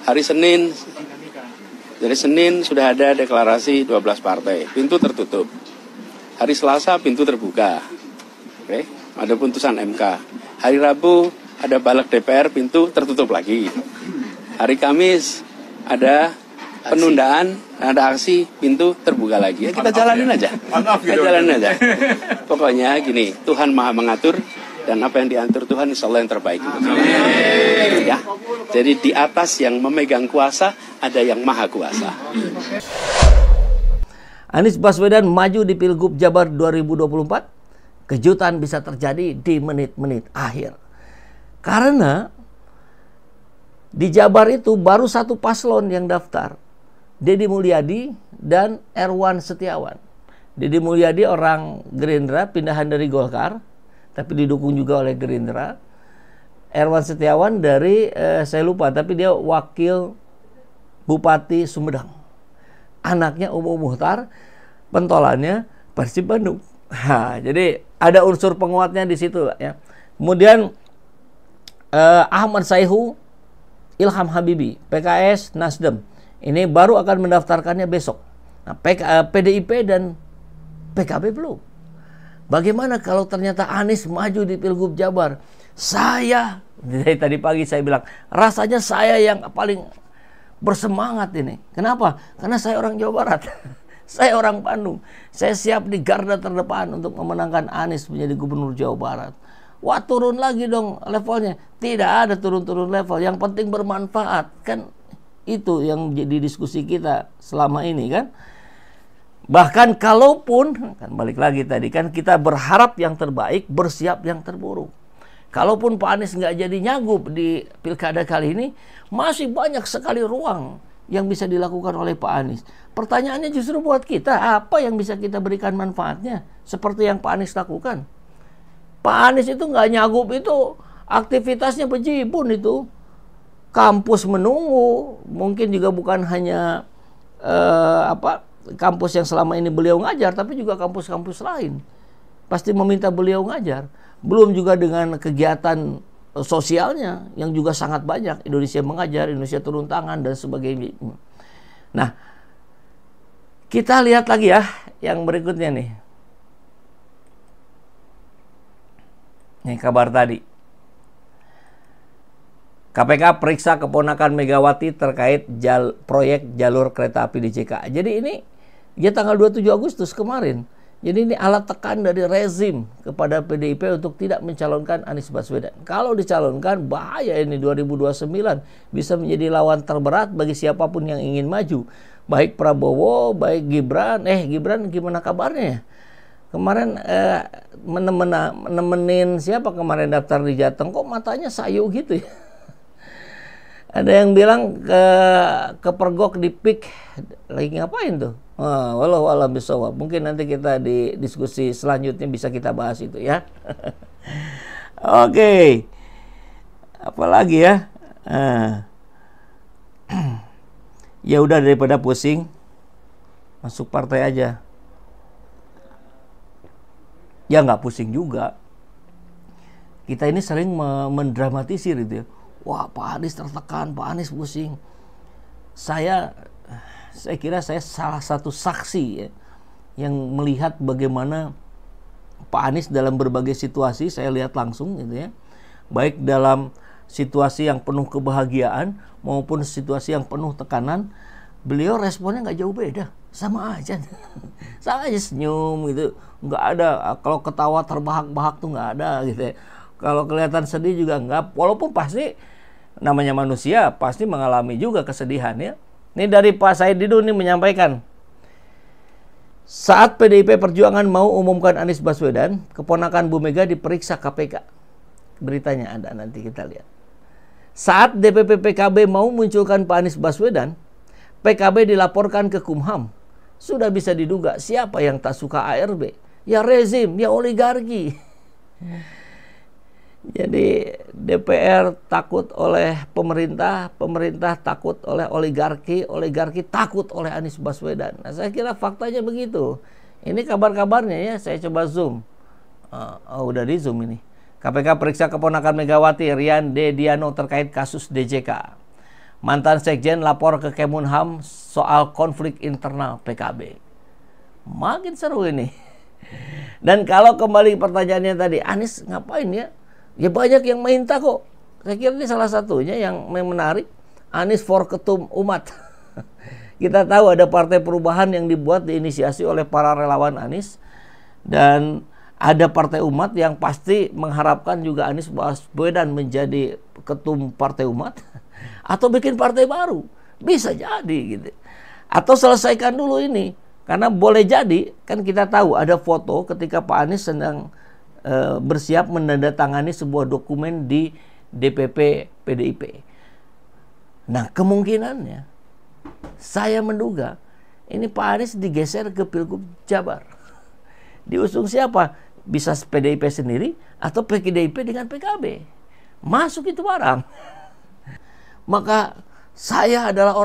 Hari Senin, dari Senin sudah ada deklarasi 12 partai, pintu tertutup. Hari Selasa pintu terbuka. Oke, ada putusan MK. Hari Rabu ada balik DPR, pintu tertutup lagi. Hari Kamis ada penundaan, ada aksi, pintu terbuka lagi. Ya, kita jalanin aja. Kita jalanin aja. Pokoknya gini, Tuhan Maha mengatur dan apa yang diatur Tuhan insya Allah yang terbaik. Ya. Jadi di atas yang memegang kuasa ada yang maha kuasa. Anies Baswedan maju di Pilgub Jabar 2024. Kejutan bisa terjadi di menit-menit akhir. Karena di Jabar itu baru satu paslon yang daftar, Deddy Mulyadi dan Erwan Setiawan. Deddy Mulyadi orang Gerindra, pindahan dari Golkar, tapi didukung juga oleh Gerindra. Erwan Setiawan dari, saya lupa, tapi dia wakil Bupati Sumedang. Anaknya Umu Muhtar, pentolannya Persib Bandung. Nah, jadi ada unsur penguatnya di situ ya. Kemudian Ahmad Sayhu, Ilham Habibi, PKS, Nasdem. Ini baru akan mendaftarkannya besok. Nah, PDIP dan PKB belum. Bagaimana kalau ternyata Anies maju di Pilgub Jabar? Dari tadi pagi saya bilang, rasanya saya yang paling bersemangat ini. Kenapa? Karena saya orang Jawa Barat. Saya orang Bandung. Saya siap di garda terdepan untuk memenangkan Anies menjadi Gubernur Jawa Barat. Wah, turun lagi dong levelnya. Tidak ada turun-turun level. Yang penting bermanfaat. Kan itu yang jadi diskusi kita selama ini kan. Bahkan kalaupun, kan balik lagi tadi kan, kita berharap yang terbaik, bersiap yang terburuk. Kalaupun Pak Anies nggak jadi nyagup di pilkada kali ini, masih banyak sekali ruang yang bisa dilakukan oleh Pak Anies. Pertanyaannya justru buat kita, apa yang bisa kita berikan manfaatnya? Seperti yang Pak Anies lakukan. Pak Anies itu nggak nyagup itu, aktivitasnya bejibun itu. Kampus menunggu, mungkin juga bukan hanya kampus yang selama ini beliau ngajar, tapi juga kampus-kampus lain. Pasti meminta beliau ngajar. Belum juga dengan kegiatan sosialnya yang juga sangat banyak. Indonesia Mengajar, Indonesia Turun Tangan, dan sebagainya. Nah, kita lihat lagi ya yang berikutnya nih. Nih kabar tadi. KPK periksa keponakan Megawati terkait proyek jalur kereta api di JKA. Jadi ini ya tanggal 27 Agustus kemarin. Jadi ini alat tekan dari rezim kepada PDIP untuk tidak mencalonkan Anies Baswedan. Kalau dicalonkan bahaya ini 2029. Bisa menjadi lawan terberat bagi siapapun yang ingin maju. Baik Prabowo, baik Gibran. Gibran gimana kabarnya ya? Kemarin menemenin siapa kemarin daftar di Jateng, kok matanya sayu gitu ya. Ada yang bilang kepergok di PIK, lagi ngapain tuh? Walau alam bisawab. Mungkin nanti kita di diskusi selanjutnya bisa kita bahas itu ya. Oke. Apalagi ya? Ya udah, daripada pusing, masuk partai aja. Ya nggak pusing juga. Kita ini sering mendramatisir itu ya. Wah, Pak Anies tertekan, Pak Anies pusing. Saya kira saya salah satu saksi ya, yang melihat bagaimana Pak Anies dalam berbagai situasi, saya lihat langsung gitu ya. Baik dalam situasi yang penuh kebahagiaan maupun situasi yang penuh tekanan, beliau responnya nggak jauh beda. Sama aja. Sama aja, senyum gitu. Nggak ada, kalau ketawa terbahak-bahak tuh nggak ada gitu ya. Kalau kelihatan sedih juga nggak. Walaupun pasti namanya manusia pasti mengalami juga kesedihan ya. Ini dari Pak Said Didu nih menyampaikan. Saat PDIP Perjuangan mau umumkan Anies Baswedan, keponakan Bu Mega diperiksa KPK. Beritanya ada, nanti kita lihat. Saat DPP PKB mau munculkan Pak Anies Baswedan, PKB dilaporkan ke Kumham. Sudah bisa diduga siapa yang tak suka ARB. Ya rezim, ya oligarki. Jadi DPR takut oleh pemerintah, pemerintah takut oleh oligarki, oligarki takut oleh Anies Baswedan. Nah, saya kira faktanya begitu. Ini kabar-kabarnya ya, saya coba zoom. Udah di zoom ini. KPK periksa keponakan Megawati, Rian Dediano terkait kasus DJK. Mantan Sekjen lapor ke Kemenham soal konflik internal PKB. Makin seru ini. Dan kalau kembali pertanyaannya tadi, Anies ngapain ya? Ya banyak yang minta kok. Saya kira ini salah satunya yang menarik. Anies for Ketum Umat. Kita tahu ada Partai Perubahan yang dibuat diinisiasi oleh para relawan Anies. Dan ada Partai Umat yang pasti mengharapkan juga Anies Baswedan menjadi ketum Partai Umat. Atau bikin partai baru. Bisa jadi gitu. Atau selesaikan dulu ini. Karena boleh jadi, kan kita tahu ada foto ketika Pak Anies sedang bersiap menandatangani sebuah dokumen di DPP PDIP. Nah, kemungkinannya saya menduga ini Pak Anies digeser ke Pilgub Jabar. Diusung siapa? Bisa PDIP sendiri atau PDIP dengan PKB. Masuk itu barang. Maka saya adalah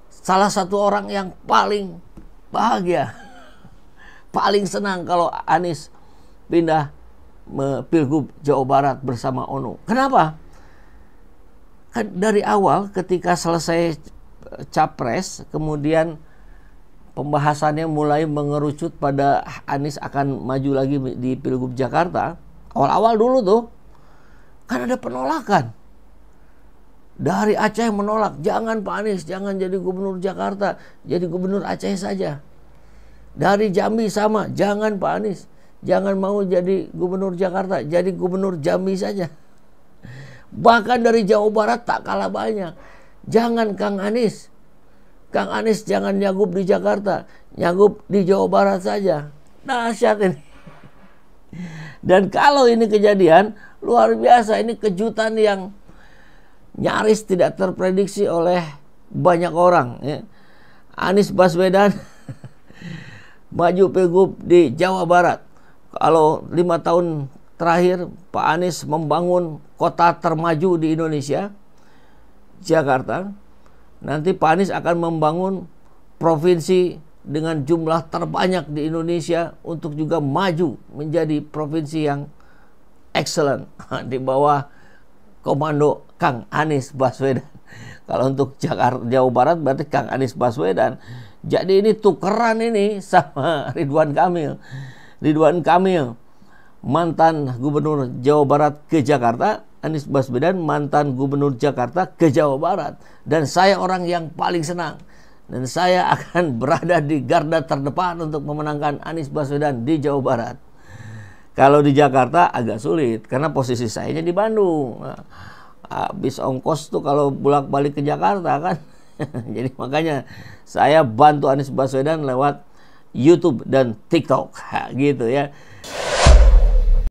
salah satu orang yang paling bahagia, paling senang kalau Anies pindah Pilgub Jawa Barat bersama ONO. Kenapa? Kan dari awal ketika selesai Capres, kemudian pembahasannya mulai mengerucut pada Anies akan maju lagi di Pilgub Jakarta. Awal-awal dulu tuh kan ada penolakan. Dari Aceh menolak, jangan Pak Anies, jangan jadi gubernur Jakarta, jadi gubernur Aceh saja. Dari Jambi sama, jangan Pak Anies, jangan mau jadi gubernur Jakarta, jadi gubernur Jambi saja. Bahkan dari Jawa Barat tak kalah banyak. Jangan Kang Anies jangan nyagup di Jakarta, nyagup di Jawa Barat saja. Dahsyat ini. Dan kalau ini kejadian, luar biasa, ini kejutan yang nyaris tidak terprediksi oleh banyak orang ya. Anies Baswedan maju Pilgub di Jawa Barat. Kalau 5 tahun terakhir Pak Anies membangun kota termaju di Indonesia, Jakarta. Nanti Pak Anies akan membangun provinsi dengan jumlah terbanyak di Indonesia untuk juga maju menjadi provinsi yang excellent di bawah komando Kang Anies Baswedan. Kalau untuk Jawa Barat berarti Kang Anies Baswedan. Jadi ini tukeran ini sama Ridwan Kamil. Ridwan Kamil mantan gubernur Jawa Barat ke Jakarta, Anies Baswedan mantan gubernur Jakarta ke Jawa Barat. Dan saya orang yang paling senang. Dan saya akan berada di garda terdepan untuk memenangkan Anies Baswedan di Jawa Barat. Kalau di Jakarta agak sulit karena posisi saya di Bandung. Habis ongkos tuh kalau bolak-balik ke Jakarta kan. Jadi makanya saya bantu Anies Baswedan lewat YouTube dan TikTok gitu ya.